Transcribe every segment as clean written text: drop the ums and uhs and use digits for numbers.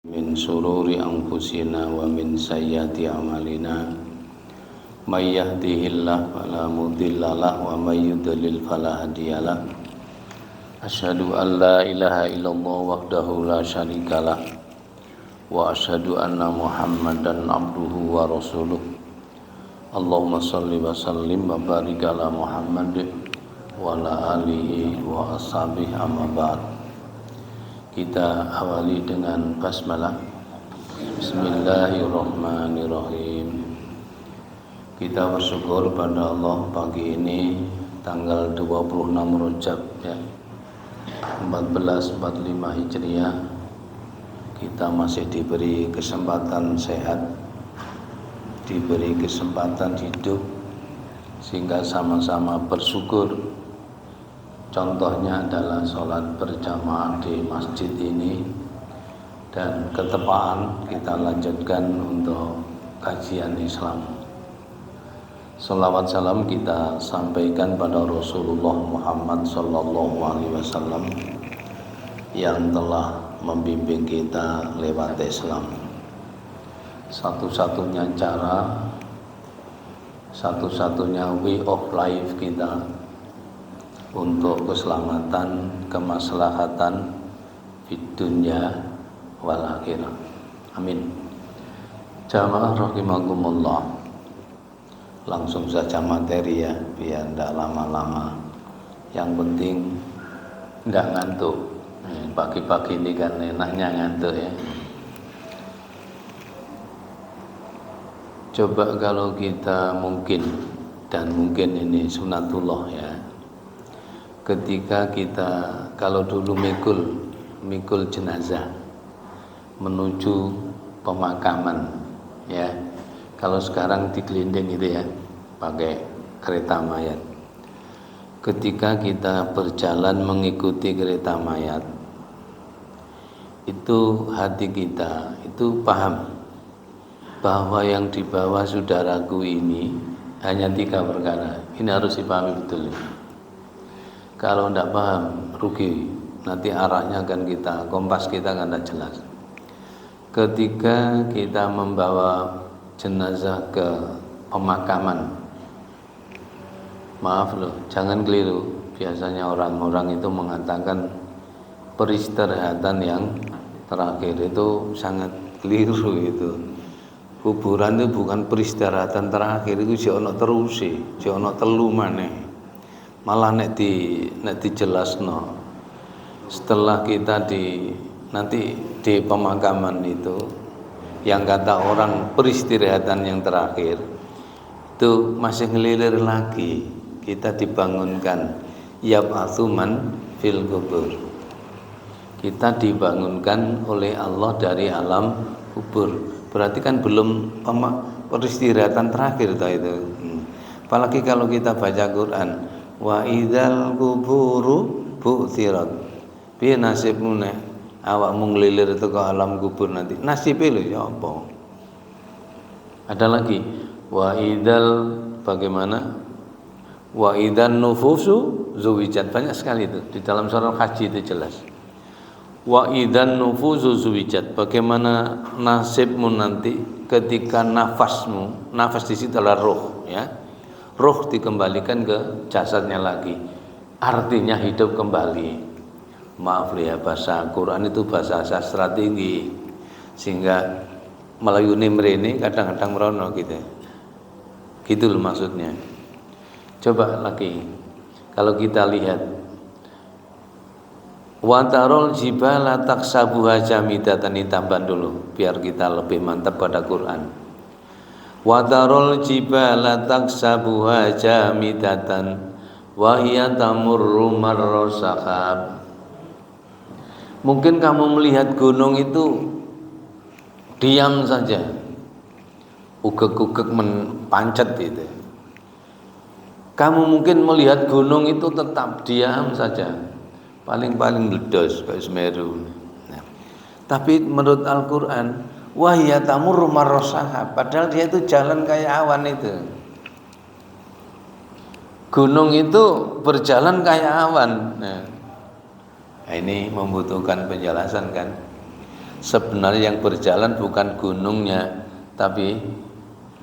Min sururi anfusina wa min sayyiati a'malina may yahdihillahu fala mudhillalah wa may yudlil fala hadiyalah. Asyhadu an la ilaha illallah wahdahu la syarikalah wa asyhadu anna Muhammadan abduhu wa rasuluh. Allahumma shalli wa sallim wa barik ala Muhammad wa ala alihi wa ashabihi amma ba'd. Kita awali dengan basmalah. Bismillahirrahmanirrahim. Kita bersyukur pada Allah pagi ini tanggal 26 Rajab ya, 1445 Hijriah. Kita masih diberi kesempatan sehat, diberi kesempatan hidup, sehingga sama-sama bersyukur. Contohnya adalah sholat berjamaah di masjid ini, dan ketepaan kita lanjutkan untuk kajian Islam. Salawat salam kita sampaikan pada Rasulullah Muhammad sallallahu alaihi wasallam yang telah membimbing kita lewat Islam. Satu-satunya cara, satu-satunya way of life kita untuk keselamatan, kemaslahatan di dunia wal akhirah. Amin. Jamaah rahimakumullah. Langsung saja materi ya, biar tidak lama-lama. Yang penting tidak ngantuk. Pagi-pagi ini kan enaknya ngantuk ya. Coba kalau kita mungkin, dan mungkin ini sunatullah ya, ketika kita kalau dulu mikul jenazah menuju pemakaman ya, kalau sekarang digelinding itu ya pakai kereta mayat. Ketika kita berjalan mengikuti kereta mayat, itu hati kita itu paham bahwa yang dibawa saudaraku ini hanya 3 perkara. Ini harus dipahami betul. Kalau tidak paham, rugi. Nanti arahnya kan kita, kompas kita kan tidak jelas. Ketika kita membawa jenazah ke pemakaman, maaf loh, jangan keliru. Biasanya orang-orang itu mengatakan peristirahatan yang terakhir, itu sangat keliru itu. Kuburan itu bukan peristirahatan terakhir, itu si ono terus, si ono telu maneh. Malah nek dijelasno setelah kita nanti di pemakaman itu, yang kata orang peristirahatan yang terakhir itu masih ngelilir lagi, kita dibangunkan yab'atsuman fil kubur, kita dibangunkan oleh Allah dari alam kubur. Berarti kan belum peristirahatan terakhir itu. Apalagi kalau kita baca Quran, wa idzal kuburu bu'tsirat. Piye nasibmu nek awakmu nglilir itu ke alam kubur nanti? Nasibe lho ya apa? Ada lagi wa idzal bagaimana? Wa idzan nufusu zuwijat. Banyak sekali itu di dalam surah Haji itu jelas. Wa idzan nufusu zuwijat. Bagaimana nasibmu nanti ketika nafasmu, nafas di situ adalah roh ya. Roh dikembalikan ke jasadnya lagi, artinya hidup kembali. Maaf ya, bahasa Quran itu bahasa sastra tinggi, sehingga melayuni mrene kadang-kadang merono gitu loh maksudnya. Coba lagi kalau kita lihat, wa tarol jibala taksabuha jamidatan, ditambah dulu biar kita lebih mantap pada Quran. Wa tarol jibala taksabuha jamidatan wa hiya tamurru marra sahab. Mungkin kamu melihat gunung itu diam saja, ugek-ugek pancat itu. Kamu mungkin melihat gunung itu tetap diam saja, paling-paling meledos kayak Semeru. Nah, tapi menurut Al-Quran, wahya tamurru marra sahab, padahal dia itu jalan kayak awan itu. Gunung itu berjalan kayak awan. Nah, ini membutuhkan penjelasan kan. Sebenarnya yang berjalan bukan gunungnya, tapi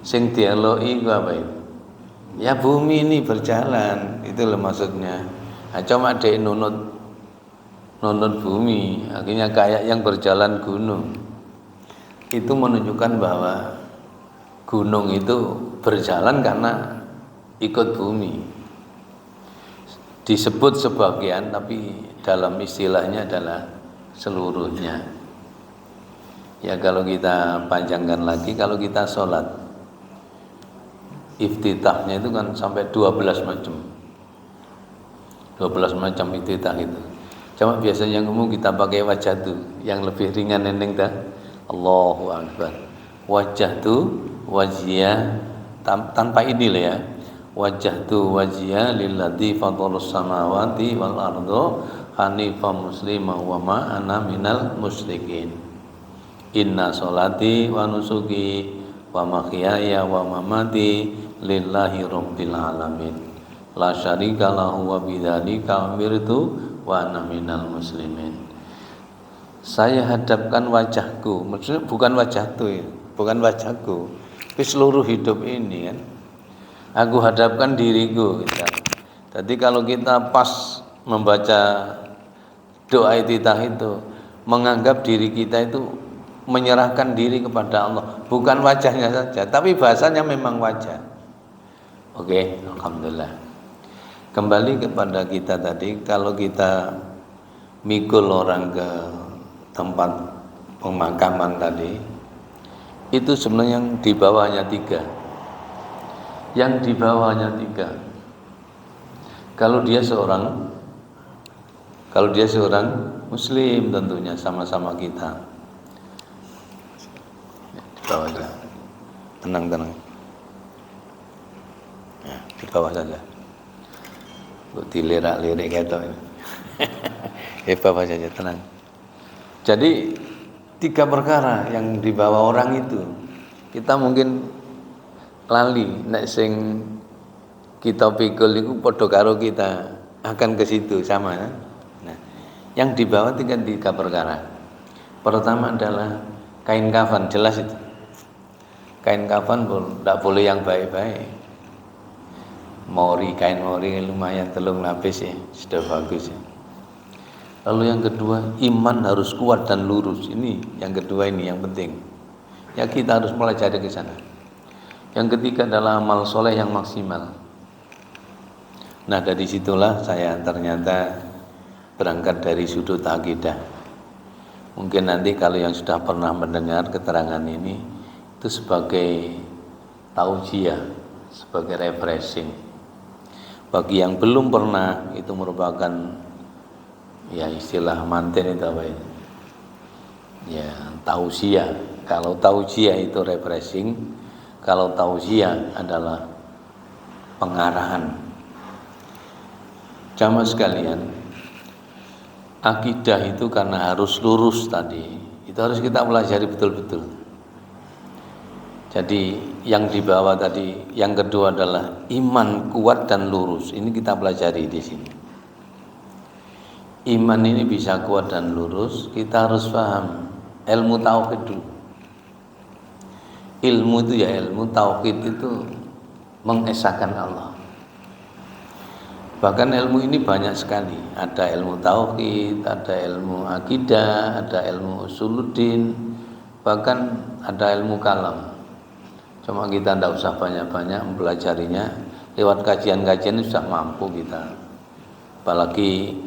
sing dialoki ku apa itu? Ya bumi ini berjalan, itu loh maksudnya. Nah, cuma dia nunut bumi, akhirnya kayak yang berjalan gunung. Itu menunjukkan bahwa gunung itu berjalan karena ikut bumi. Disebut sebagian, tapi dalam istilahnya adalah seluruhnya. Ya kalau kita panjangkan lagi, kalau kita sholat, iftitahnya itu kan sampai 12 macam. 12 macam iftitah itu. Cuma biasanya yang umum kita pakai wajah tuh, yang lebih ringan nending dah. Allahu Akbar. Wajah tuh wajiyah tanpa ini lah ya. Wajah tuh wajiyah lilladzi fatarus samawati wal ardo hanifan muslima wa ma ana minal musyrikin. Inna sholati wa nusuki wa mahyaya wa mamati lillahi rabbil alamin la syarika lahu wa bidzalika umirtu wa ana minal muslimin. Saya hadapkan wajahku, maksudnya bukan wajah tuh ya, bukan wajahku, tapi seluruh hidup ini kan. Aku hadapkan diriku gitu. Jadi kalau kita pas membaca doa iftitah itu menganggap diri kita itu menyerahkan diri kepada Allah, bukan wajahnya saja, tapi bahasanya memang wajah. Oke, alhamdulillah. Kembali kepada kita tadi, kalau kita mikul orang ke tempat pemakaman tadi, itu sebenarnya yang di bawahnya 3. Yang di bawahnya 3. Kalau dia seorang muslim tentunya sama-sama kita. Di bawah saja. Tenang. Ya, di bawah saja. Dilirak-lirik gitu. Di bawah saja, tenang. Jadi 3 perkara yang dibawa orang itu kita mungkin lali nek sing kita pikul iku padha karo kita akan ke situ sama ya? Nah, yang dibawa 3 perkara. Pertama adalah kain kafan, jelas itu. Kain kafan tidak boleh yang baik-baik. Kain mori lumayan 3 lapis ya, sudah bagus ya. Lalu yang kedua, iman harus kuat dan lurus. Ini yang kedua, ini yang penting. Ya kita harus pelajari ke sana. Yang ketiga adalah amal soleh yang maksimal. Nah dari situlah saya ternyata berangkat dari sudut akidah. Mungkin nanti kalau yang sudah pernah mendengar keterangan ini, itu sebagai tausiah, sebagai refreshing. Bagi yang belum pernah, itu merupakan ya istilah manten itu apa ya? Ya tausiah. Kalau tausiah itu refreshing, kalau tausiah adalah pengarahan. Jamaah sekalian, akidah itu karena harus lurus tadi, itu harus kita pelajari betul-betul. Jadi yang dibawa tadi, yang kedua adalah iman kuat dan lurus. Ini kita pelajari di sini. Iman ini bisa kuat dan lurus, kita harus paham ilmu tauhid dulu. Ilmu itu ya ilmu tauhid itu mengesahkan Allah. Bahkan ilmu ini banyak sekali. Ada ilmu tauhid, ada ilmu akidah, ada ilmu usuluddin, bahkan ada ilmu kalam. Cuma kita tidak usah banyak-banyak mempelajarinya. Lewat kajian-kajian itu sudah mampu kita. Apalagi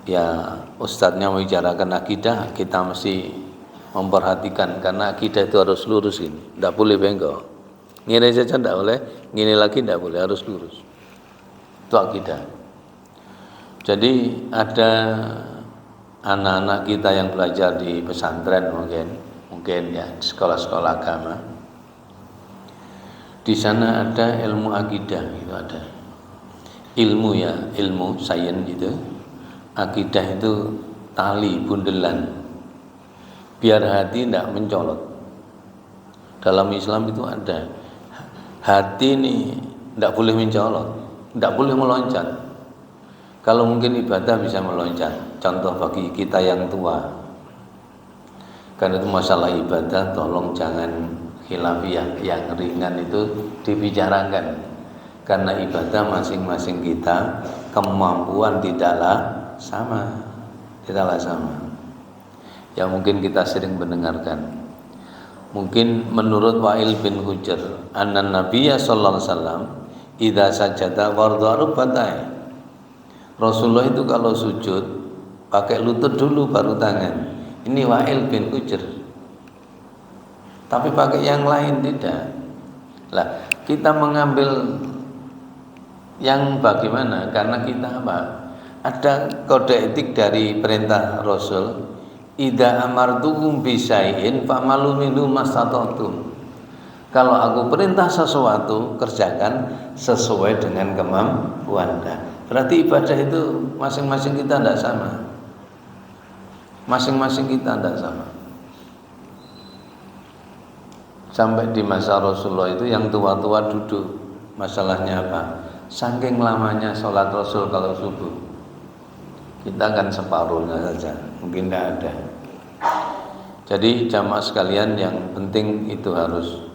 ya ustadznya membicarakan akidah, kita mesti memperhatikan karena akidah itu harus lurus ini, tidak boleh bengkok. Ngene saja tidak boleh, ngene lagi tidak boleh, harus lurus. Itu akidah. Jadi ada anak-anak kita yang belajar di pesantren mungkin ya di sekolah-sekolah agama. Di sana ada ilmu akidah, itu ada. Ilmu sains itu. Akidah itu tali bundelan biar hati tidak mencolot. Dalam Islam itu ada hati ini tidak boleh mencolot, tidak boleh meloncat. Kalau mungkin ibadah bisa meloncat. Contoh bagi kita yang tua, Karena itu masalah ibadah tolong jangan khilafiyah, yang ringan itu dibicarakan. Karena ibadah masing-masing kita kemampuan tidaklah sama. Tidaklah sama. Yang mungkin kita sering mendengarkan. Mungkin menurut Wa'il bin Hujr, anna Nabiyya sallallahu alaihi wasallam idza sajada warda rubatai. Rasulullah itu kalau sujud pakai lutut dulu baru tangan. Ini Wa'il bin Hujr. Tapi pakai yang lain tidak. Lah, kita mengambil yang bagaimana? Karena kita apa? Ada kode etik dari perintah Rasul. Idza amartukum bisyai'in fa'malu minhu mastata'tum. Kalau aku perintah sesuatu, kerjakan sesuai dengan kemampuan Anda. Berarti ibadah itu masing-masing kita tidak sama. Masing-masing kita tidak sama. Sampai di masa Rasulullah itu yang tua-tua duduk. Masalahnya apa? Saking lamanya sholat Rasul kalau subuh. Kita kan separuhnya saja, mungkin tidak ada. Jadi jamaah sekalian, yang penting itu harus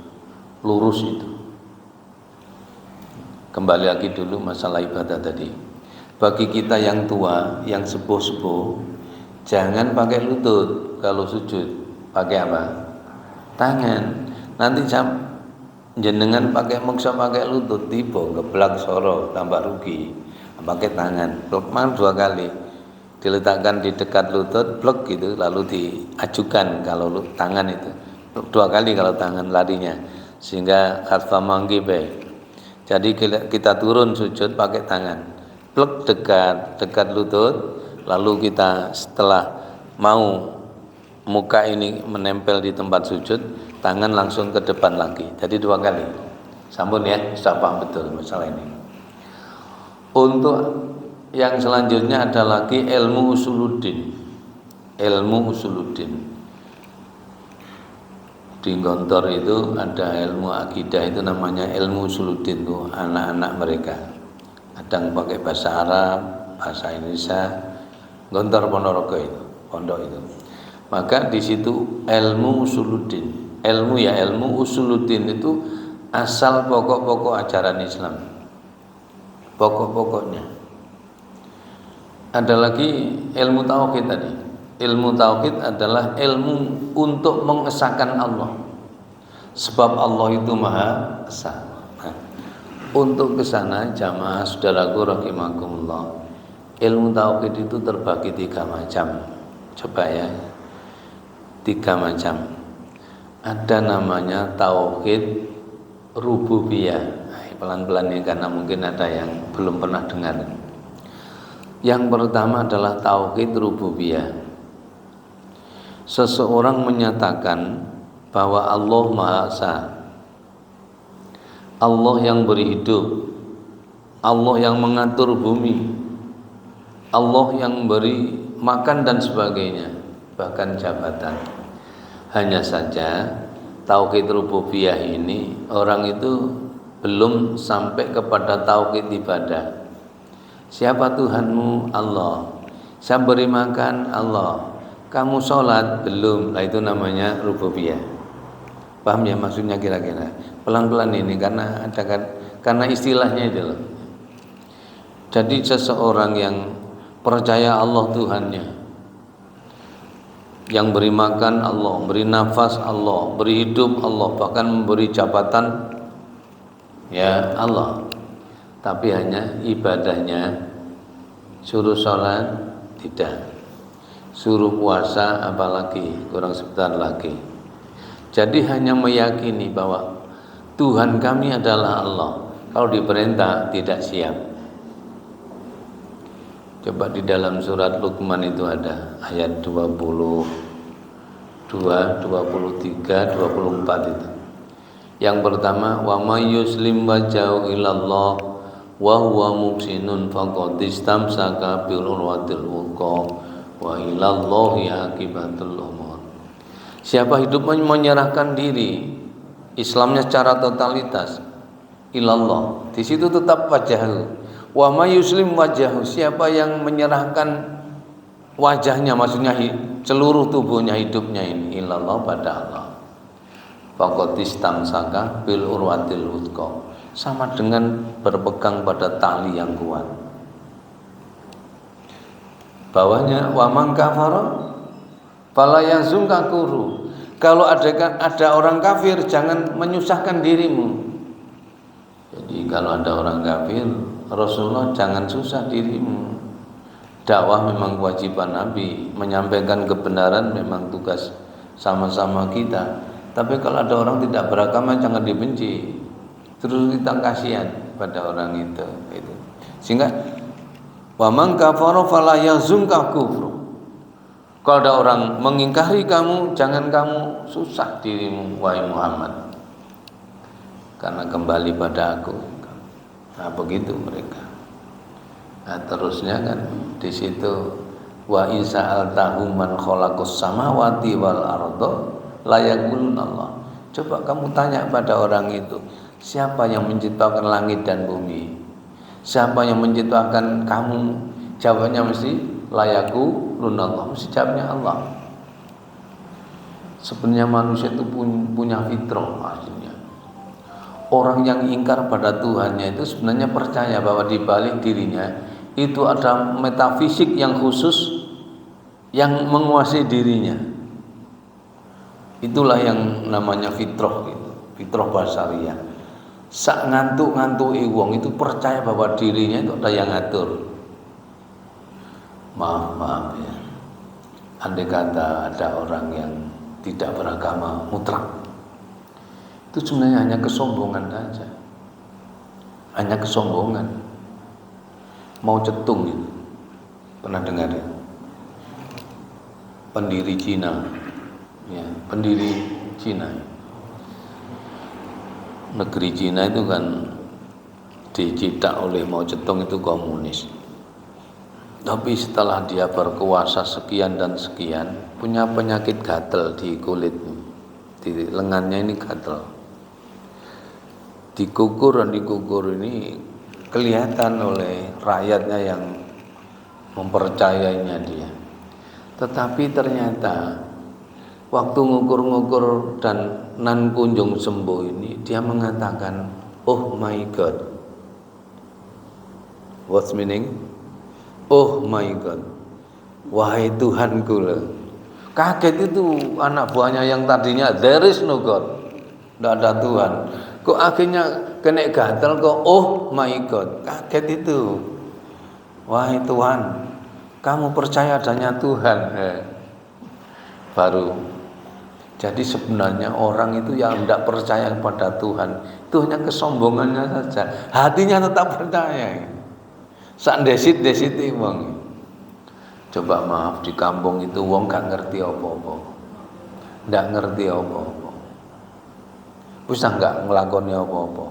lurus itu. Kembali lagi dulu masalah ibadah tadi. Bagi kita yang tua, yang sepuh-sepuh, jangan pakai lutut kalau sujud. Pakai apa? Tangan. Nanti jenengan pakai maksa pakai lutut, tiba geblak soro, tambah rugi. Pakai tangan, memang 2 kali. Diletakkan di dekat lutut, blok gitu, lalu diajukan kalau tangan itu 2 kali kalau tangan larinya, sehingga harfa manggibe. Jadi kita turun sujud pakai tangan, blok dekat lutut, lalu kita setelah mau muka ini menempel di tempat sujud, tangan langsung ke depan lagi. Jadi 2 kali. Sampun ya, sudah paham betul masalah ini. Untuk yang selanjutnya ada lagi ilmu usuluddin. Ilmu usuluddin. Di Gontor itu ada ilmu akidah, itu namanya ilmu usuluddin, itu anak-anak mereka. Kadang pakai bahasa Arab, bahasa Indonesia. Gontor Ponorogo itu, pondok itu. Maka di situ ilmu usuluddin. Ilmu usuluddin itu asal pokok-pokok ajaran Islam. Pokok-pokoknya. Ada lagi ilmu tauhid tadi. Ilmu tauhid adalah ilmu untuk mengesahkan Allah. Sebab Allah itu Maha Esa. Nah, untuk ke sana jamaah saudaraku rahimakumullah. Ilmu tauhid itu terbagi 3 macam. Coba ya. 3 macam. Ada namanya tauhid rububiyah. Pelan-pelan ini karena mungkin ada yang belum pernah dengar. Yang pertama adalah tauhid rububiyah. Seseorang menyatakan bahwa Allah Maha Esa. Allah yang beri hidup, Allah yang mengatur bumi, Allah yang beri makan dan sebagainya, bahkan jabatan. Hanya saja tauhid rububiyah ini orang itu belum sampai kepada tauhid ibadah. Siapa Tuhanmu? Allah. Saya beri makan? Allah. Kamu sholat? Belum. Nah, itu namanya rububiyah. Paham ya maksudnya kira-kira? Pelan-pelan ini karena istilahnya itu loh. Jadi seseorang yang percaya Allah Tuhannya, yang beri makan Allah, beri nafas Allah, beri hidup Allah, bahkan memberi jabatan ya Allah. Tapi hanya ibadahnya, suruh sholat tidak, suruh puasa apalagi kurang sebentar lagi. Jadi hanya meyakini bahwa Tuhan kami adalah Allah. Kalau diperintah tidak siap. Coba di dalam surat Luqman itu ada ayat 22, 23, 24 itu. Yang pertama, wa may yuslim wajhahu ilallah wa huwa muhsinun faqad istamsaka bil urwatil wuthqa wa ilallahi aqibatul umur. Siapa hidup menyerahkan diri Islamnya secara totalitas ilallah, di situ tetap wajhahu. Wa may yuslim wajhahu, siapa yang menyerahkan wajahnya, maksudnya seluruh tubuhnya, hidupnya ini ilallah, pada Allah. Faqad istamsaka bil urwatil wuthqa, sama dengan berpegang pada tali yang kuat. Bawahnya wa man kafara fala yazunka kuru. Kalau ada orang kafir, jangan menyusahkan dirimu. Jadi kalau ada orang kafir, Rasulullah jangan susah dirimu. Dakwah memang kewajiban Nabi, menyampaikan kebenaran memang tugas sama-sama kita. Tapi kalau ada orang tidak beragama, jangan dibenci. Terus kita kasihan pada orang itu. Sehingga wa man kafara fala yazunka kufru. Kalau ada orang mengingkari kamu, jangan kamu susah dirimu, wahai Muhammad, karena kembali pada aku. Nah, begitu mereka. Nah, terusnya kan di situ wa isa'altahum man khalaqas samawati wal arda la yaquluna Allah. Coba kamu tanya pada orang itu, siapa yang menciptakan langit dan bumi? Siapa yang menciptakan kamu? Jawabnya mesti la yaquluna Allah, mesti jawabnya Allah. Sebenarnya manusia itu punya fitrah artinya. Orang yang ingkar pada Tuhannya itu sebenarnya percaya bahwa di balik dirinya itu ada metafisik yang khusus yang menguasai dirinya. Itulah yang namanya fitrah gitu, fitrah basariyah. Sak ngantuk-ngantuki wong itu percaya bahwa dirinya itu ada yang ngatur. Maaf ya. Andai kata ada orang yang tidak beragama mutlak, itu sebenarnya hanya kesombongan saja. Hanya kesombongan. Mau cetung gitu. Pernah dengar ya? Pendiri Cina. Ya, pendiri Cina. Negeri Cina itu kan dicipta oleh Mao Zedong, itu komunis. Tapi setelah dia berkuasa sekian dan sekian, punya penyakit gatal di kulit, di lengannya ini gatal. Dikukur ini kelihatan oleh rakyatnya yang mempercayainya dia. Tetapi ternyata waktu ngukur-ngukur dan nan kunjung sembuh ini, dia mengatakan, "Oh my God." What's meaning? Oh my God. Wahai Tuhanku. Kaget itu anak buahnya yang tadinya there is no God, tidak ada Tuhan. Kok akhirnya kena gatal kok oh my God. Kaget itu. Wahai Tuhan, kamu percaya adanya Tuhan. Baru. Jadi sebenarnya orang itu yang tidak percaya kepada Tuhan itu hanya kesombongannya saja. Hatinya tetap percaya. Sak desit-desit wong. Coba maaf, di kampung itu wong gak ngerti apa-apa. Ndak ngerti apa-apa. Wis gak nglakoni apa-apa.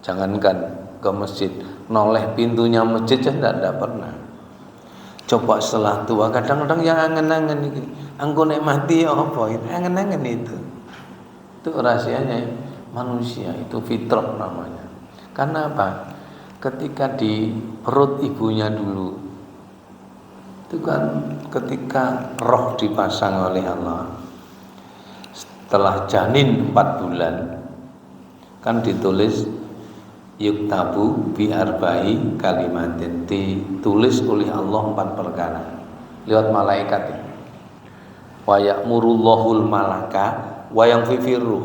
Jangankan ke masjid, noleh pintunya masjid aja ndak pernah. Coba setelah tua kadang-kadang yang angen-angen iki. Angko nek mati ya apa? Itu angen-angen itu. Itu rahasianya manusia, itu fitrah namanya. Karena apa? Ketika di perut ibunya dulu, itu kan ketika roh dipasang oleh Allah, setelah janin 4 bulan kan ditulis yuktabu bi arba'i kalimatin, ditulis oleh Allah 4 perkara lewat malaikat. Wa ya'murullahul malaka wa yanfifiruh.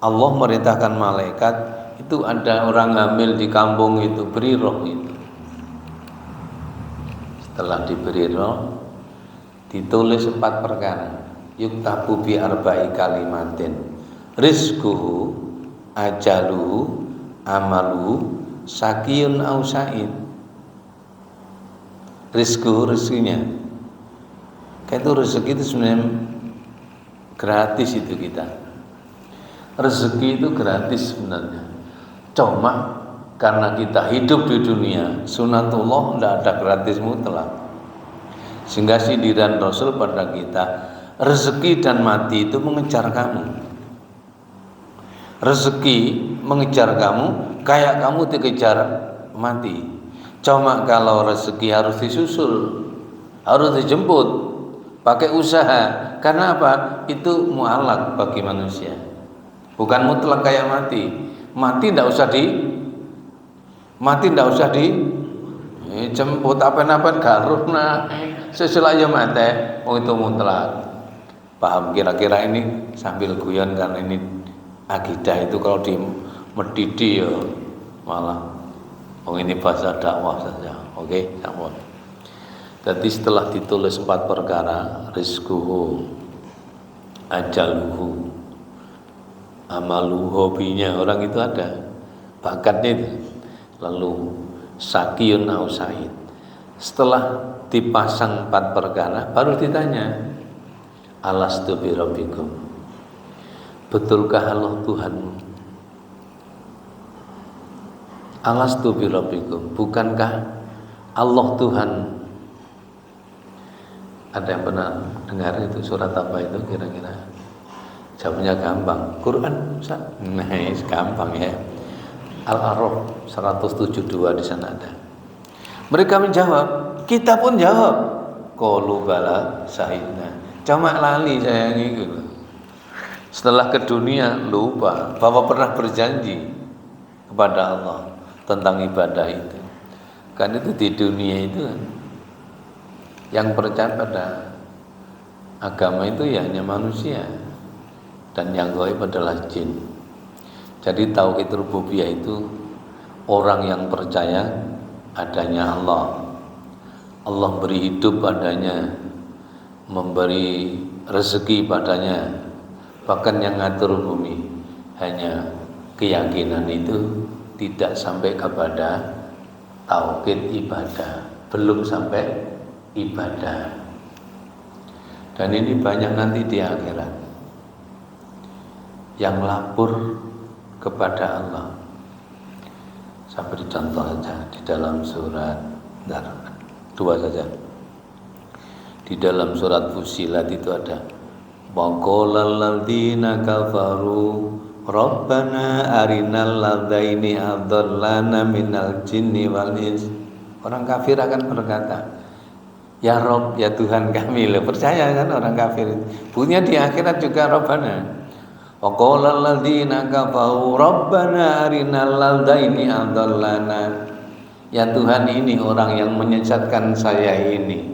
Allah merintahkan malaikat, itu ada orang hamil di kampung itu, beri roh itu. Setelah diberi roh, ditulis 4 perkara. Yuktabu bi arba'i kalimatin. Rizquhu, ajaluhu, amaluhu, sakiyun au sa'id. Rizquhu, rezekinya. Kayak itu rezeki itu sebenarnya gratis itu kita. Rezeki itu gratis sebenarnya. Cuma karena kita hidup di dunia, sunatullah tidak ada gratis mutlak. Sehingga sindiran Rasul pada kita, rezeki dan mati itu mengejar kamu. Rezeki mengejar kamu kayak kamu dikejar mati. Cuma kalau rezeki harus disusul, harus dijemput, pakai usaha. Karena apa? Itu mu'alaq bagi manusia. Bukan mutlak kayak mati. Mati ndak usah jemput apa-apa garuna sesuai aja mati. Oh itu mutlak. Paham kira-kira ini sambil guyon karena ini akidah itu kalau di medidi ya malah ini bahasa dakwah saja. Oke, sampun. Jadi setelah ditulis 4 perkara, rizquhu, ajaluhu, amaluhu, hobinya orang itu ada, bakatnya itu. Lalu sakiyun au sa'id. Setelah dipasang 4 perkara, baru ditanya, alastu bi rabbikum, betulkah Allah Tuhanmu? Alastu bi rabbikum, bukankah Allah Tuhan? Ada yang pernah dengar itu surat apa itu kira-kira? Jawabnya gampang, Quran Ustaz. Nah, gampang ya. Al-A'raf 172 di sana ada. Mereka menjawab, kita pun jawab, qalu bala sahidna. Cuma lali sayang itu. Setelah ke dunia lupa bahwa pernah berjanji kepada Allah tentang ibadah itu. Kan itu di dunia itu yang percaya pada agama itu ya hanya manusia dan yang gaib adalah jin. Jadi tauhid rububiyah itu orang yang percaya adanya Allah. Allah beri hidup padanya, memberi rezeki padanya, bahkan yang ngatur bumi. Hanya keyakinan itu tidak sampai kepada tauhid ibadah, belum sampai ibadah. Dan ini banyak nanti di akhirat yang lapor kepada Allah. Saya beri contoh saja di dalam surat 2 saja. Di dalam surat Fussilat itu ada waqalal ladzina kafaru rabbana arinal ladzaini adallana minal jinni wal ins. Orang kafir akan berkata, ya Rabb, ya Tuhan kami. Loh, percaya kan orang kafir itu. Punya di akhirat juga Rabbana. Waqalal ladzina kafaru rabbana arinal ladzaini adallana. Ya Tuhan, ini orang yang menyesatkan saya ini.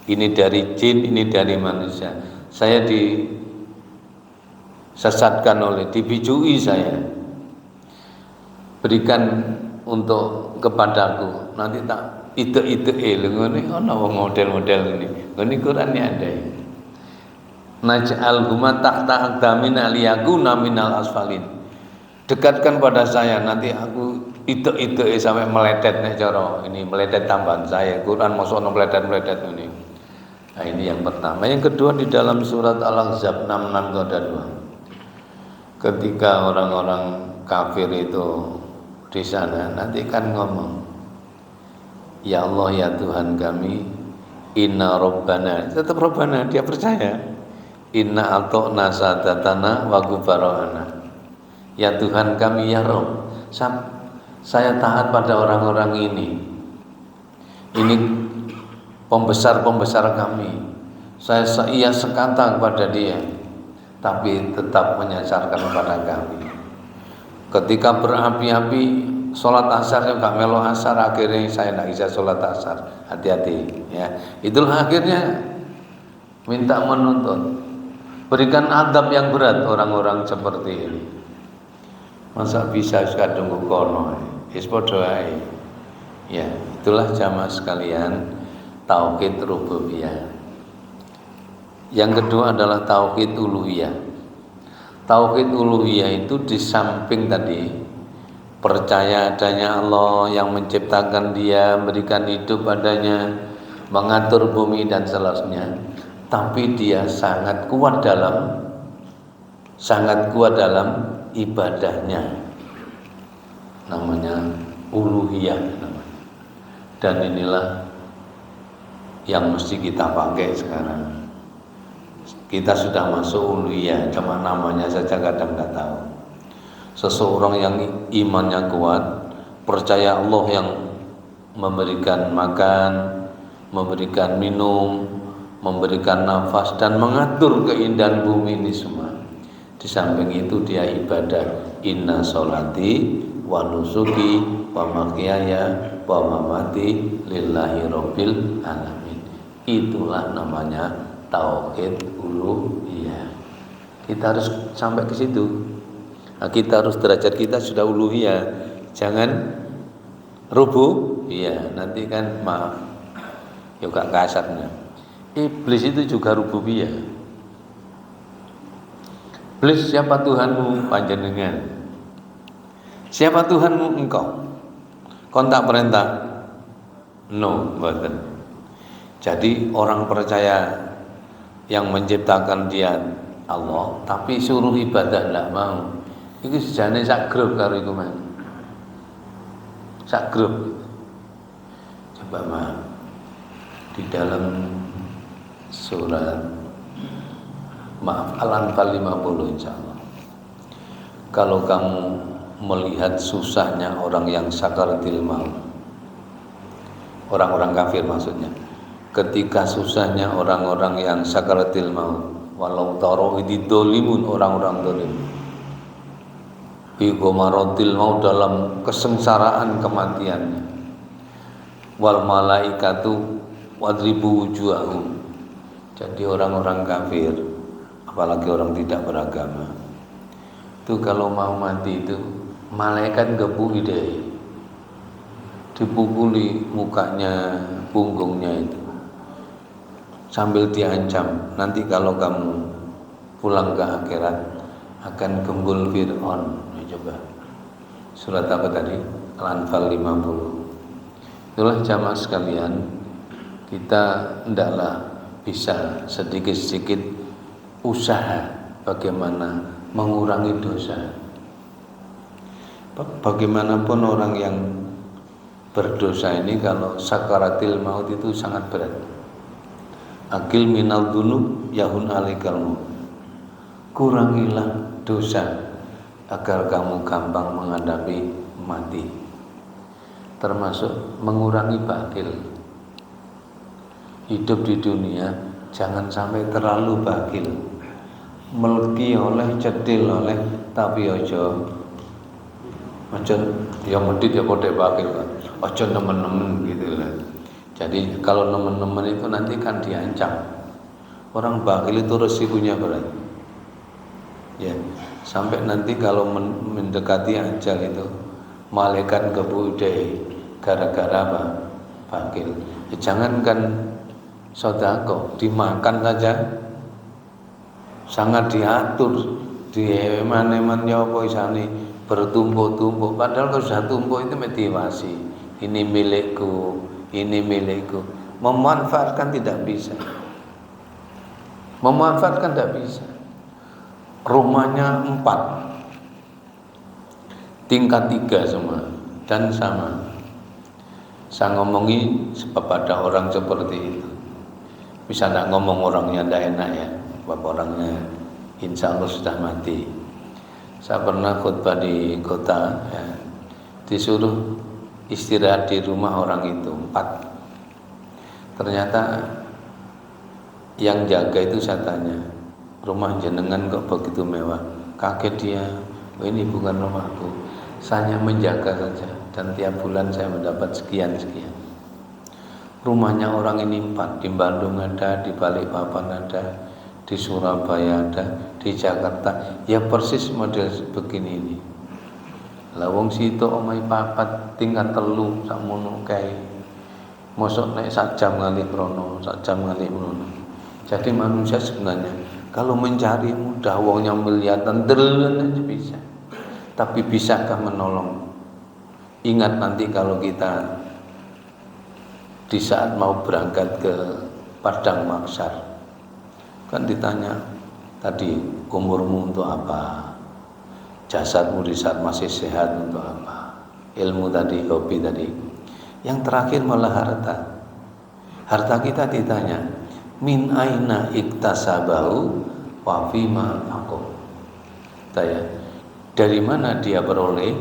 Ini dari jin, ini dari manusia. Saya disesatkan dibijui saya. Berikan untuk kepadaku. Nanti tak ide-ide ngene ana model-model ini. Ngene Qur'ane ada. Naj'al huma tahta aqdamina liyakuna minal asfalin. Dekatkan pada saya, nanti aku ide-ide sampai meletet nek cara ini meletet tambahan saya. Quran masuk meletet-meletet ini. Nah, ini yang pertama. Yang kedua di dalam surat Al-Ahzab 66 itu ada 2. Ketika orang-orang kafir itu di sana nanti kan ngomong, ya Allah, ya Tuhan kami, inna rabbana, tetap rabbana, dia percaya, inna ata'na sadatana wa gubarana, ya Tuhan kami, ya Rabb, saya taat pada orang-orang ini pembesar-pembesar kami, saya sekata kepada dia, tapi tetap menyasarkan kepada kami. Ketika berapi-api sholat asarnya gak melo asar, akhirnya saya tidak bisa sholat asar. Hati-hati ya. Itulah akhirnya minta menuntut, berikan adab yang berat orang-orang seperti ini. Masa bisa kadung kono ispodoai. Ya, itulah jamaah sekalian tauhid rububiyah. Yang kedua adalah tauhid uluhiyah. Tauhid uluhiyah itu di samping tadi percaya adanya Allah yang menciptakan dia, memberikan hidup padanya, mengatur bumi dan seterusnya, tapi dia sangat kuat dalam ibadahnya. Namanya uluhiyah namanya. Dan inilah yang mesti kita pakai sekarang. Kita sudah masuk uluhiyah, cuma namanya saja kadang tidak tahu. Seseorang yang imannya kuat, percaya Allah yang memberikan makan, memberikan minum, memberikan nafas dan mengatur keindahan bumi ini semua. Di samping itu dia ibadah. Inna sholati wa nusuki wa mahyaya wa mamati lillahi rabbil alamin. Itulah namanya tauhid uluhiyah. Kita harus sampai ke situ. Nah, kita harus derajat kita sudah uluhiyah. Jangan rubuh. Iya, nanti kan maaf. Juga kasarnya. Iblis itu juga rububiyah. Iblis, siapa Tuhanmu? Panjenengan. Siapa Tuhanmu? Engkau. Kontak perintah? No, betul. Jadi orang percaya yang menciptakan dia Allah, tapi suruh ibadah tidak mau. Itu sejane sak grup karo iku mang. Sak grup. Coba mah di dalam surat Al-Anfal 50 insyaallah. Kalau kamu melihat susahnya orang yang sakaratil maut, orang-orang kafir maksudnya, ketika susahnya orang-orang yang sakaratil maut, walau taro ididolimun, orang-orang dolim, bigomaratil maut, dalam kesengsaraan kematiannya, wal malaikatu wadribu wujuhahum. Jadi orang-orang kafir, apalagi orang tidak beragama, itu kalau mau mati itu malaikat gebui deh, dipukuli mukanya, punggungnya itu, sambil diancam, nanti kalau kamu pulang ke akhirat akan gembul Fir'aun. Coba surat apa tadi? Al-Anfal 50. Itulah jamaah sekalian, kita hendaklah bisa sedikit-sedikit usaha bagaimana mengurangi dosa. Bagaimanapun orang yang berdosa ini kalau sakaratil maut itu sangat berat. Akil minal dunub yahun alikal maut. Kurangilah dosa agar kamu gampang menghadapi mati. Termasuk mengurangi bakhil. Hidup di dunia jangan sampai terlalu bakhil. Melki oleh, cedil oleh, tapi ojo ya medit ya kode bakhil kan. Ojo nemen-nemen gitu lah. Jadi kalau nemen-nemen itu nanti kan diancam. Orang bakhil itu resikonya berat. Ya, sampai nanti kalau mendekati ajal itu malaikat gebudai gara-gara apa? Bakhil. Ya, jangankan sedekah, dimakan saja sangat diatur, dieman-eman ya apa isane bertumpuk-tumpuk. Padahal kalau sudah tumpuk itu motivasi. Ini milikku, ini milikku. Memanfaatkan tidak bisa. Memanfaatkan tidak bisa. Rumahnya 4, tingkat 3 semua dan sama. Saya ngomongi sebab ada orang seperti itu. Bisa tidak ngomong orangnya tidak enak ya, sebab orangnya insya Allah sudah mati. Saya pernah khutbah di kota ya, disuruh istirahat di rumah orang itu 4. Ternyata yang jaga itu saya tanya, rumah jenengan kok begitu mewah? Kaget dia, oh, ini bukan rumahku, saya hanya menjaga saja dan tiap bulan saya mendapat sekian-sekian. Rumahnya orang ini 4, di Bandung ada, di Balikpapan ada, di Surabaya ada, di Jakarta, ya persis model begini ini. Lah wong situ omahe 4 tingkat 3 sakmono kae. Mosok nek sak jam ngalih mrono, sak jam ngalih mrono. Jadi manusia sebenarnya kalau mencari mudah, wongnya miliaran triliun aja bisa. Tapi bisakah menolong? Ingat nanti kalau kita di saat mau berangkat ke padang mahsyar, kan ditanya tadi, umurmu untuk apa? Jasadmu di saat masih sehat untuk apa? Ilmu tadi, hobi tadi. Yang terakhir malah harta. Harta kita ditanya, min aina iktasabahu wa fima anfaqahu. Dari mana dia beroleh?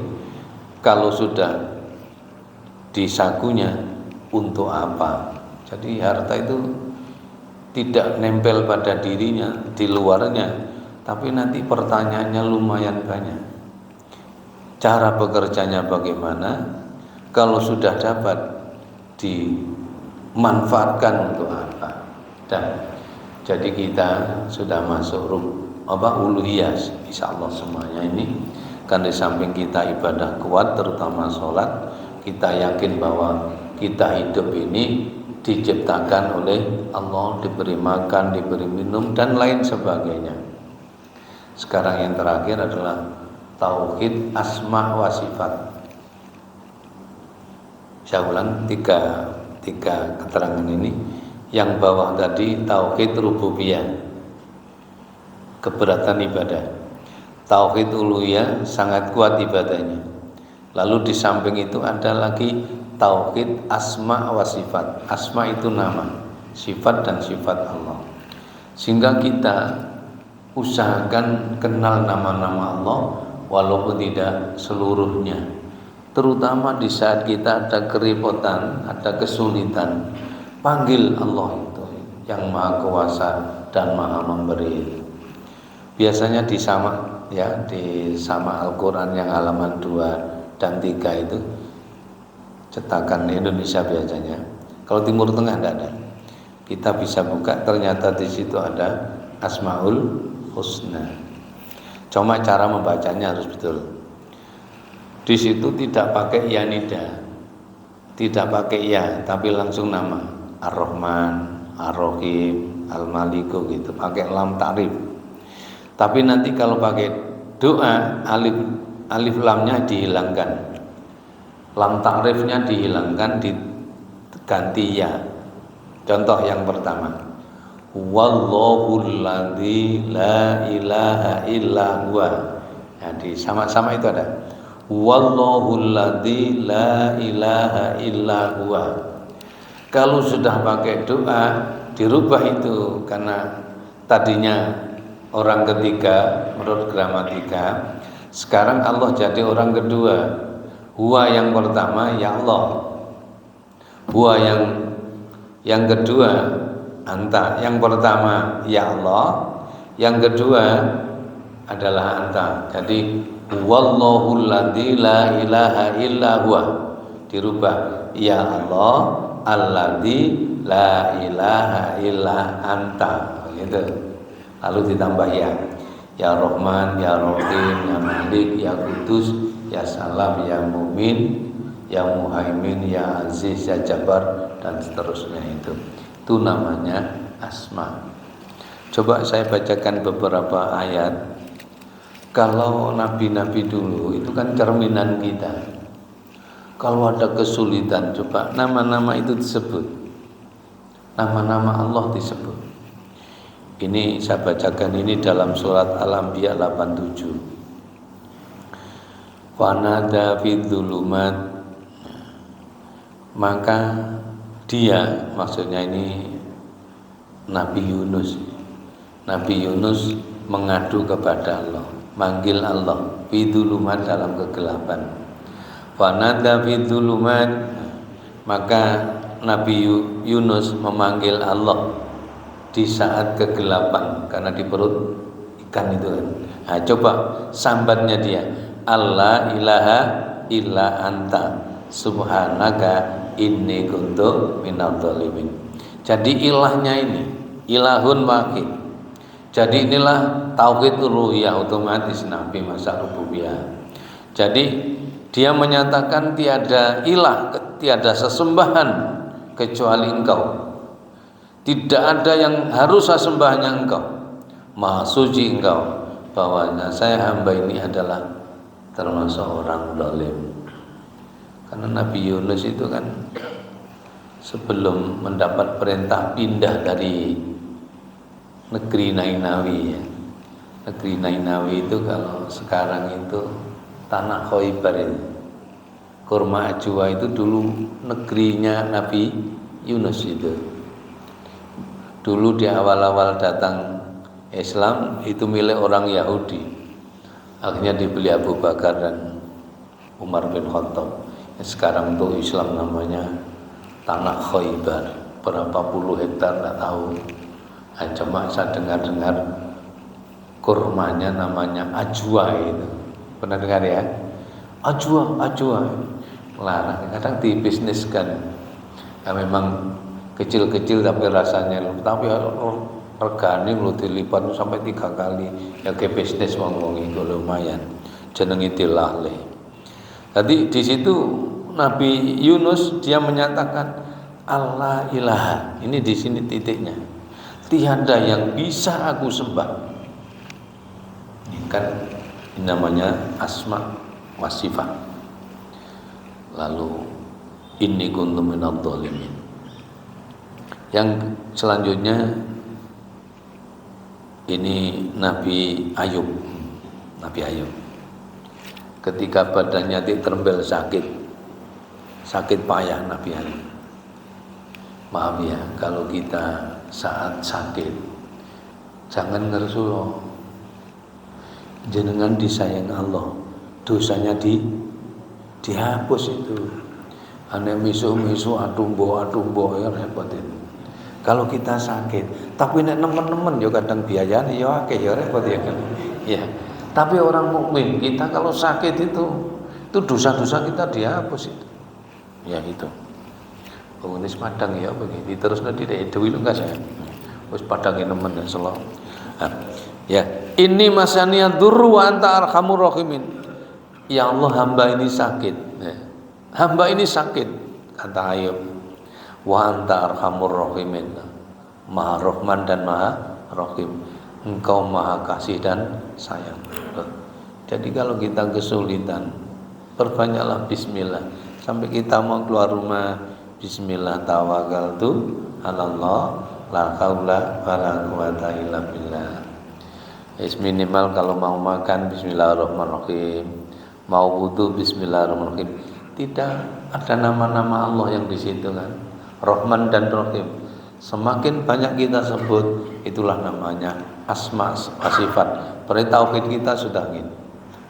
Kalau sudah di sakunya, untuk apa? Jadi harta itu tidak nempel pada dirinya, di luarnya, tapi nanti pertanyaannya lumayan banyak. Cara bekerjanya bagaimana? Kalau sudah dapat, dimanfaatkan untuk apa? Dan jadi kita sudah masuk uluhiyah, insya Allah semuanya ini. Kan di samping kita ibadah kuat, terutama sholat, kita yakin bahwa kita hidup ini diciptakan oleh Allah, diberi makan, diberi minum, dan lain sebagainya. Sekarang yang terakhir adalah tauhid asma wa sifat. Saya ulang tiga keterangan ini. Yang bawah tadi tauhid rububiyah, keberatan ibadah. Tauhid uluhiyah sangat kuat ibadahnya. Lalu di samping itu ada lagi tauhid asma wa sifat. Asma itu nama, sifat dan sifat Allah. Sehingga kita usahakan kenal nama-nama Allah walaupun tidak seluruhnya. Terutama di saat kita ada kerepotan, ada kesulitan, panggil Allah itu yang Maha Kuasa dan Maha Memberi. Biasanya di sama Al-Qur'an yang halaman 2 dan 3 itu cetakan Indonesia biasanya. Kalau Timur Tengah tidak ada. Kita bisa buka, ternyata di situ ada Asmaul Husna. Cuma cara membacanya harus betul. Di situ tidak pakai ya nida, tidak pakai ya, tapi langsung nama Ar-Rahman, Ar-Rahim, Al-Maliku gitu, pakai lam ta'rif. Tapi nanti kalau pakai doa, alif lamnya dihilangkan, lam ta'rifnya dihilangkan, diganti ya. Contoh yang pertama, wallahul ladzi la ilaha illa huwa. Jadi sama-sama itu ada. Wallahul ladzi la ilaha illa huwa. Kalau sudah pakai doa dirubah itu, karena tadinya orang ketiga menurut gramatika, sekarang Allah jadi orang kedua. Huwa yang pertama ya Allah, huwa yang kedua anta. Yang pertama ya Allah, yang kedua adalah anta. Jadi wallahul ladzi la ilaha illa huwa dirubah ya Allah alladzi la ilaha illa anta, begitu. Lalu ditambah ya Rahman, ya Rahim, ya Malik, ya Qudus, ya Salam, ya Mumin, ya Muhaimin, ya Aziz, ya Jabbar, dan seterusnya. Itu namanya asma. Coba saya bacakan beberapa ayat. Kalau nabi-nabi dulu itu kan cerminan kita. Kalau ada kesulitan, coba nama-nama itu disebut, nama-nama Allah disebut. Ini saya bacakan ini dalam surat Al-Anbiya 87. Fanada fidzulumat, maka dia, maksudnya ini Nabi Yunus. Nabi Yunus mengadu kepada Allah, manggil Allah fidzulumat, dalam kegelapan. Fanada fidzulumat, maka Nabi Yunus memanggil Allah di saat kegelapan, karena di perut ikan itu kan. Nah, coba sambatnya dia, Allah ilaha illa anta subhanaka inni kuntu minadh dhalimin. Jadi ilahnya ini ilahun wahid. Jadi inilah tauhid uluhiyah, otomatis Nabi masa rububiyah. Jadi dia menyatakan tiada ilah, tiada sesembahan kecuali Engkau. Tidak ada yang harus sembahnya Engkau. Maha suci Engkau. Bahwanya saya hamba ini adalah termasuk orang zalim. Karena Nabi Yunus itu kan sebelum mendapat perintah pindah dari negeri Nainawi ya. Negeri Nainawi itu kalau sekarang itu tanah Khaybar itu. Kurma Ajwa itu dulu negerinya Nabi Yunus itu. Dulu di awal-awal datang Islam itu milik orang Yahudi. Akhirnya dibeli Abu Bakar dan Umar bin Khattab. Sekarang untuk Islam namanya tanah Khaybar. berapa puluh hektar nggak tahu. Cuma saya dengar kurmanya namanya ajwa itu. Pernah dengar ya? Ajwa. Larang, kadang dibisniskan. Nah, memang kecil-kecil tapi rasanya, tapi regane lu dilipat sampai 3 kali. Ya ke bisnis wong itu lumayan. Jenenge dilahle. Tadi di situ Nabi Yunus dia menyatakan Allah ilaha. Ini di sini titiknya. Tiada yang bisa aku sembah. Ini kan namanya asma wa sifat. Lalu inni kuntu minadh dhalimin. Yang selanjutnya ini Nabi Ayub. Ketika badannya diterembel sakit payah Nabi Ayub. Maaf ya, kalau kita saat sakit jangan ngersulo. Jenengan disayang Allah, dosanya dihapus itu. Ane misu atumbo ya repot itu. Kalau kita sakit, tapi nek nemen-nemen yo kadang biayane yo akeh yo repot ya kan. Ya. Tapi orang mukmin kita kalau sakit itu dosa-dosa kita dihapus itu. Ya itu. Wis padang ya begini terus nanti dewi lu enggak saya. Wis padangin nemen ya selo. Ya, ini masaniya dzurru wa anta arhamur rahimin. Ya Allah, hamba ini sakit. Ya. Hamba ini sakit, kata Ayub. Wa anta arhamur rahimin. Maha Rahman dan Maha Rahim. Engkau Maha Kasih dan Sayang. Jadi kalau kita kesulitan, perbanyaklah bismillah. Sampai kita mau keluar rumah, bismillah tawakkaltu 'alallah la haula wala quwata illa billah. Minimal kalau mau makan bismillahirrahmanirrahim, mau wudu bismillahirrahmanirrahim. Tidak ada nama-nama Allah yang di situ kan, Rahman dan Rahim. Semakin banyak kita sebut, itulah namanya asma sifat. Perintah tauhid kita sudah gini.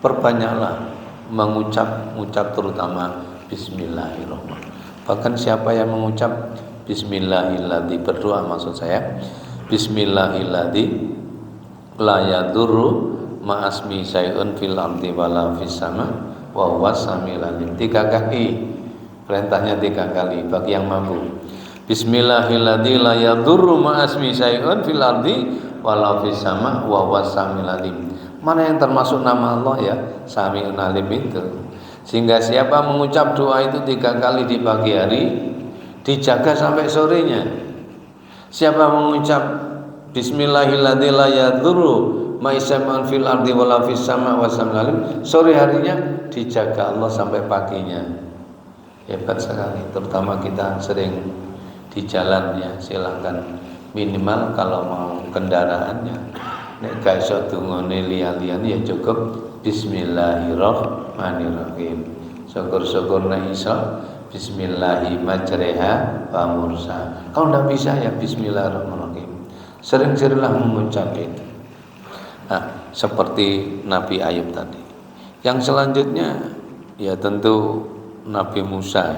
Perbanyaklah mengucap terutama bismillahirrahmanirrahim. Bahkan siapa yang mengucap bismillahilladzi, berdoa maksud saya, bismillahilladzi la yadurru ma'asmi syai'un fil ardi wala fis sama wa huwas samiul alim. 3 kali. Perintahnya 3 kali bagi yang mampu. Bismillahilladzi la yadurru ma'asmi syai'un fil ardi wala fis sama wa huwas samiul alim. Mana yang termasuk nama Allah ya? Samiul alim itu. Sehingga siapa mengucap doa itu 3 kali di pagi hari, dijaga sampai sorenya. Siapa mengucap bismillahilladzi la yadurru ma'isman fil ardi wala fis sama wa samiul, sore harinya dijaga Allah sampai paginya. Hebat sekali. Terutama kita sering di jalan ya, silakan minimal kalau mau kendaraannya nek gak iso dungane liyan-liyan ya cukup bismillahirrahmanirrahim. Syukur-syukur nek iso bismillahi majreha wa mursa. Kalau enggak bisa ya bismillahirrahmanirrahim. Sering-seringlah mengucap itu. Nah, seperti Nabi Ayub tadi. Yang selanjutnya ya tentu Nabi Musa.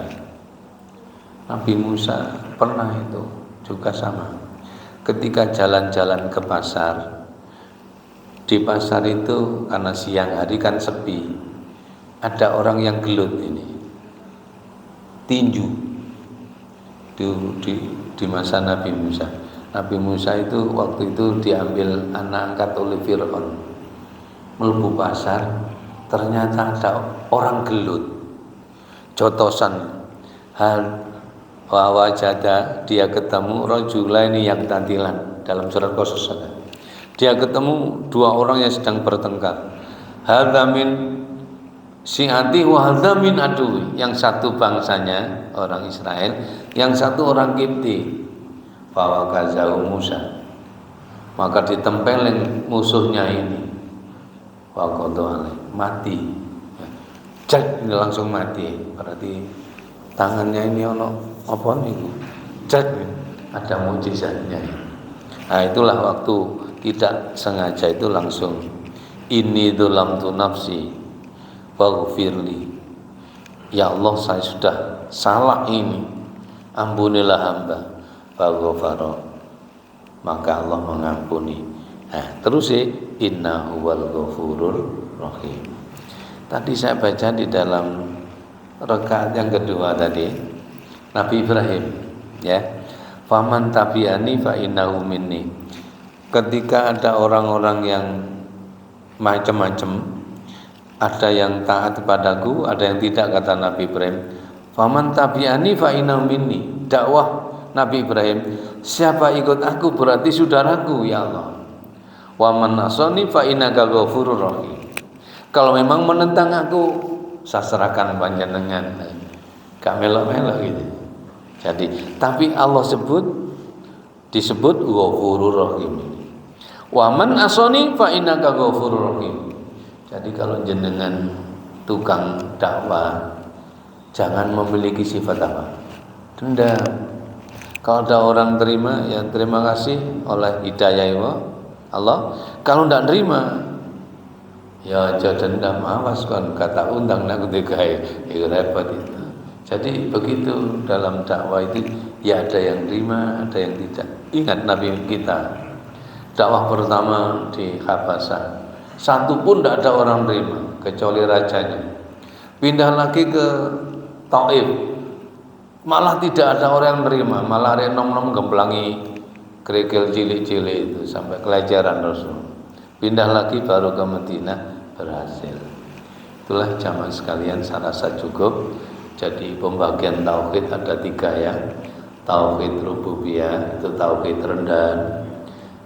Nabi Musa pernah itu juga sama. Ketika jalan-jalan ke pasar, di pasar itu karena siang hari kan sepi, ada orang yang gelut ini, tinju di masa Nabi Musa. Nabi Musa itu waktu itu diambil anak angkat oleh Fir'aun, melebu pasar, ternyata ada orang gelut, jotosan, hal wajada, dia ketemu rajulaini yang tantilan dalam surat Qasas. Dia ketemu 2 orang yang sedang bertengkar. Hadza min syi'ati wa hadza min aduwi. Yang satu bangsanya orang Israel, yang satu orang Kipti. Bahwa kazahu Musa, maka ditempelin musuhnya ini, wakodoale mati, cek ini langsung mati. Berarti tangannya ini ono apa nih, cek ada mujizatnya. Nah itulah waktu tidak sengaja itu langsung ini dalam tu nafsi waghfirli, ya Allah saya sudah salah ini, ampunilah hamba. faghfara, maka Allah mengampuni. Nah, terus innahu wal ghafurur rahim. Tadi saya baca di dalam rakaat yang kedua tadi, Nabi Ibrahim, ya. Faman tabi'ani fa innahu minni. Ketika ada orang-orang yang macam-macam, ada yang taat kepadaku, ada yang tidak, kata Nabi Ibrahim. Faman tabi'ani fa innahu minni. Dakwah Nabi Ibrahim, siapa ikut aku berarti saudaraku, ya Allah. Wa man asani fa innaka ghafurur rahim. Kalau memang menentang aku, saya serahkan panjenengan. Gak melok-melok gitu. Jadi, tapi Allah disebut ghafurur rahim. Wa man asani fa innaka ghafurur rahim. Jadi kalau jenengan tukang dakwah, jangan memiliki sifat apa? Dendam. Kalau ada orang terima, ya terima kasih oleh hidayah Allah. Kalau tidak terima, ya aja dendam, awas kan kata undang nak digawe, itu repot itu. Jadi begitu dalam dakwah itu, ya ada yang terima, ada yang tidak. Ingat Nabi kita dakwah pertama di Habasah, satu pun tidak ada orang terima kecuali rajanya. Pindah lagi ke Taif, malah tidak ada orang yang terima, malah ada nom-nom gemplangi kerikil cilik-cilik itu sampai kelajaran Rasul. Pindah lagi baru ke Madinah, berhasil. Itulah jamaah sekalian, saya rasa cukup. Jadi pembagian tauhid ada 3 ya. Tauhid rububiyah itu tauhid rendah,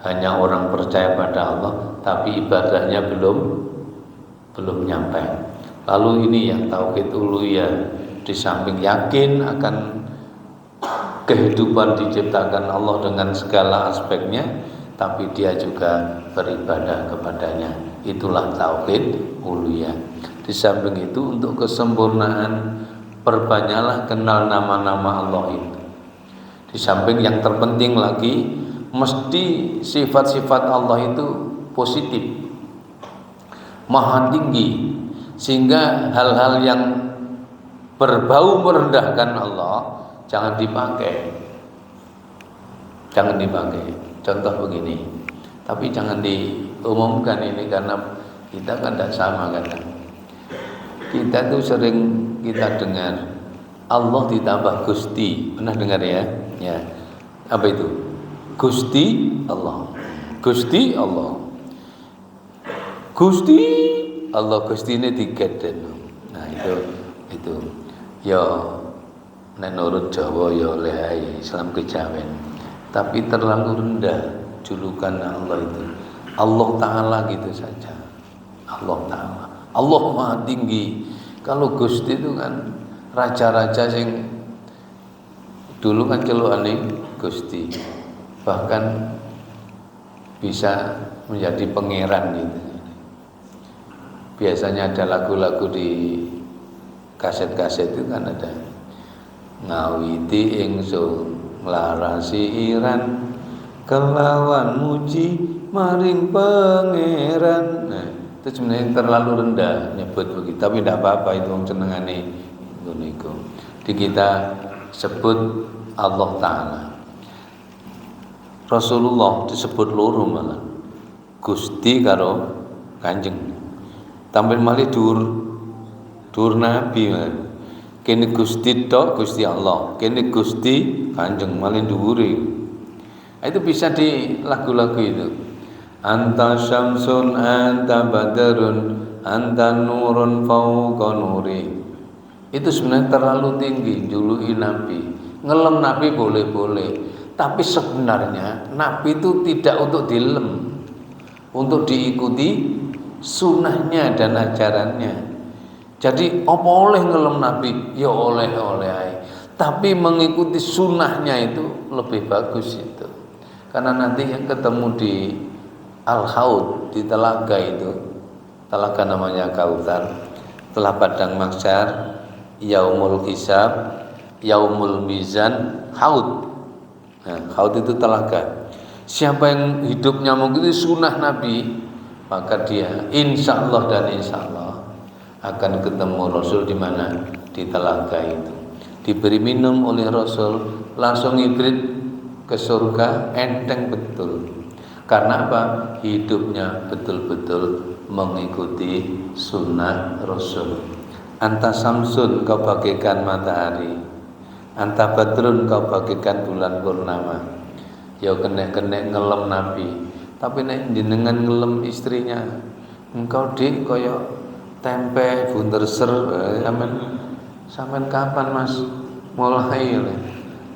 hanya orang percaya pada Allah tapi ibadahnya belum nyampe. Lalu ini yang tauhid uluhiyah, di samping yakin akan kehidupan diciptakan Allah dengan segala aspeknya, tapi dia juga beribadah kepadanya. Itulah tauhid uluhiyah. Di samping itu untuk kesempurnaan, perbanyaklah kenal nama-nama Allah itu. Di samping yang terpenting lagi, mesti sifat-sifat Allah itu positif, maha tinggi, sehingga hal-hal yang berbau merendahkan Allah jangan dipakai. Contoh begini, tapi jangan diumumkan ini karena kita kan tidak sama kadang. Kita tuh sering kita dengar Allah ditambah Gusti, pernah dengar ya? Ya, apa itu? Gusti Allah, Gusti Allah, Gusti Allah, Gusti ini digeden. Nah itu ya nek nurut Jawa ya oleh Islam kejawen, tapi terlalu rendah julukan Allah itu. Allah Ta'ala gitu saja, Allah Ta'ala, Allah Maha Tinggi. Kalau Gusti itu kan raja-raja yang dulu kan celukane Gusti, bahkan bisa menjadi pangeran gitu. Biasanya ada lagu-lagu di kaset-kaset itu kan ada ngawiti ingsun nglarasi iran kelawan muji maring pangeran. Nah, itu sebenarnya terlalu rendah nyebut begitu, tapi tidak apa-apa, itu senengane niku. Di kita sebut Allah Ta'ala. Rasulullah disebut loro malah, Gusti karo Kanjeng. Tampil malih dur Nabi malah. Kene Gusti tok, Gusti Allah. Kene Gusti Kanjeng malih dhuwure. Itu bisa di lagu-lagu itu. Anta syamsun anta badrun anta nurun fauqa nuri. Itu sebenarnya terlalu tinggi juluki Nabi. Ngelem Nabi boleh-boleh, tapi sebenarnya Nabi itu tidak untuk dilem, untuk diikuti sunnahnya dan ajarannya. Jadi apa oleh ngelem Nabi? Ya oleh tapi mengikuti sunnahnya itu lebih bagus itu. Karena nanti yang ketemu di Al-Haud, di telaga itu, telaga namanya Kautsar, telah padang mahsyar, yaumul hisab, yaumul mizan, haud. Nah, haud itu telaga. Siapa yang hidupnya mengikuti sunnah Nabi, maka dia insya Allah dan insya Allah akan ketemu Rasul di mana? Di telaga itu. Diberi minum oleh Rasul, langsung hibrid ke surga enteng betul. Karena apa? Hidupnya betul-betul mengikuti sunnah Rasul. Anta samsun kau bagaikan matahari, anta badrun kau bagaikan bulan purnama. Ya kenek-kenek ngelem Nabi, tapi nek jenengan ngelem istrinya, engkau dik koyo tempe bunder ser, sampean kapan Mas mulai?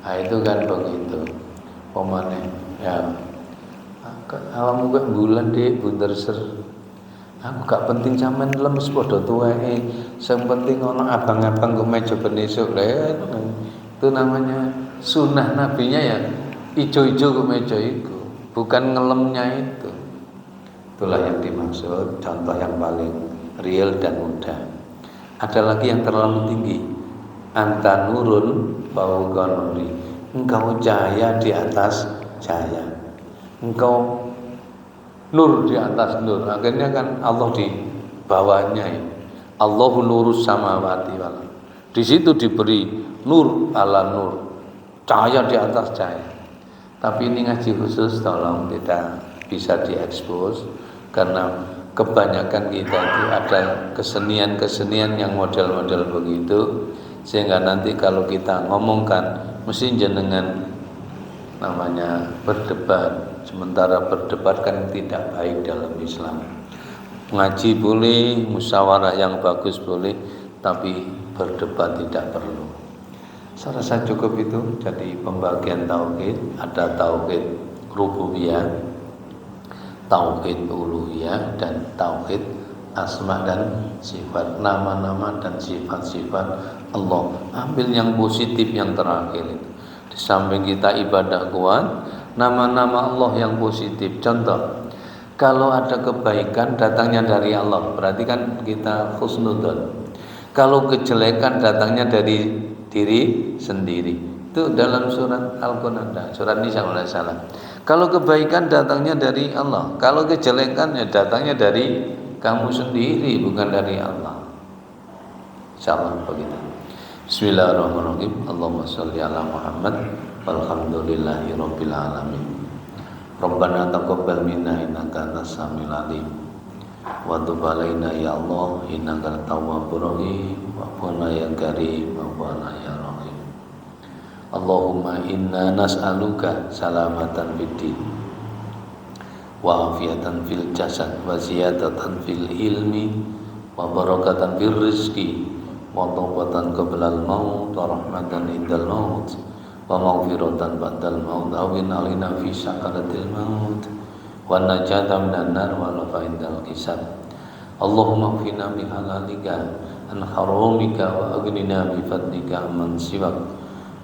Nah itu kan begitu. Pemane ya awakmu kok bulan dik bunder ser. Aku gak penting sampean lemes padha tuweke. Sing penting ana abang-abang kok meja ben esuk. Itu namanya sunnah nabinya ya. Ijo-ijo kok meja itu, bukan ngelemnya itu. Itulah yang dimaksud, contoh yang paling real dan mudah. Ada lagi yang terlalu tinggi. Anta nurun fauqa nuri. Engkau cahaya di atas cahaya. Engkau nur di atas nur. Akhirnya kan Allah di bawahnya ya. Allahu nurus samawati wal. Di situ diberi nur ala nur. Cahaya di atas cahaya. Tapi ini ngaji khusus tolong tidak bisa diekspos karena kebanyakan kita itu ada kesenian-kesenian yang model-model begitu, sehingga nanti kalau kita ngomongkan mesti jenengan namanya berdebat. Sementara berdebat kan tidak baik dalam Islam. Ngaji boleh, musyawarah yang bagus boleh, tapi berdebat tidak perlu. Saya rasa cukup itu. Jadi pembagian tauhid, ada tauhid rububiyah, tauhid uluhiyah, dan tauhid asma dan sifat, nama-nama dan sifat-sifat Allah. Ambil yang positif yang terakhir itu. Di samping kita ibadah kuat, nama-nama Allah yang positif. Contoh, kalau ada kebaikan datangnya dari Allah, berarti kan kita husnudzon. Kalau kejelekan datangnya dari diri sendiri. Itu dalam surat Al-Quran, surat Nisa kalau tidak salah. Kalau kebaikan datangnya dari Allah, kalau kejelekan ya datangnya dari kamu sendiri, bukan dari Allah. Insyaallah begitu. Bismillahirrahmanirrahim. Allahumma sholli ala Muhammad walhamdulillahirabbil alamin. Rabbana taqabbal minna innaka antas samiul alim. Wa tub alaina ya Allah innaka tawwabur rahim. Wa qina ya karim wa ya rahim. Allahumma inna nas'aluka salamatan fid din wa afiatan fil jasad wa ziyadatan fil ilmi wa barakatan fil rizqi wa tawbatan qablal maut wa rahmatan indal maut wa maghfiratan ba'dal maut awin alina fi sakaratil maut wa najatan minan nar wa lafa indal hisab. Allahumma qina bi halalika an haramika wa aghnina bi fadlika amman siwak.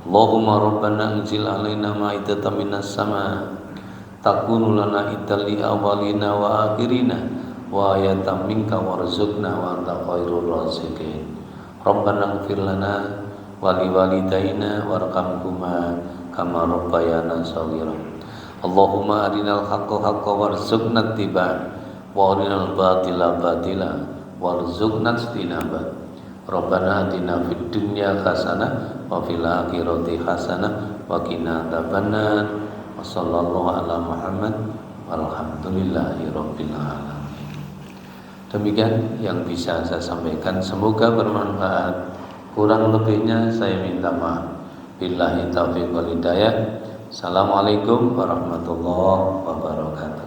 Allahumma rabbana anzil alaina ma'idatan minas sama takunu lana idali awalina wa akhirina wa ayatan minka warzuqna wa anta khairur raziqin. Rabbana ighfir lana wa liwalidayna warhamhuma kama rabbayana shaghira. Allahumma arinal haqqa haqqan warzuqna ittiba' wa arinal batila batila warzuqna ijtinaba. Rabbana atina fid dunya hasanah wa fil akhirati hasanah wa qina adzabannar. Wa sallallahu ala Muhammad walhamdulillahi rabbil alamin. Demikian yang bisa saya sampaikan, semoga bermanfaat. Kurang lebihnya saya minta maaf. Billahi taufiq wal hidayah. Assalamualaikum warahmatullahi wabarakatuh.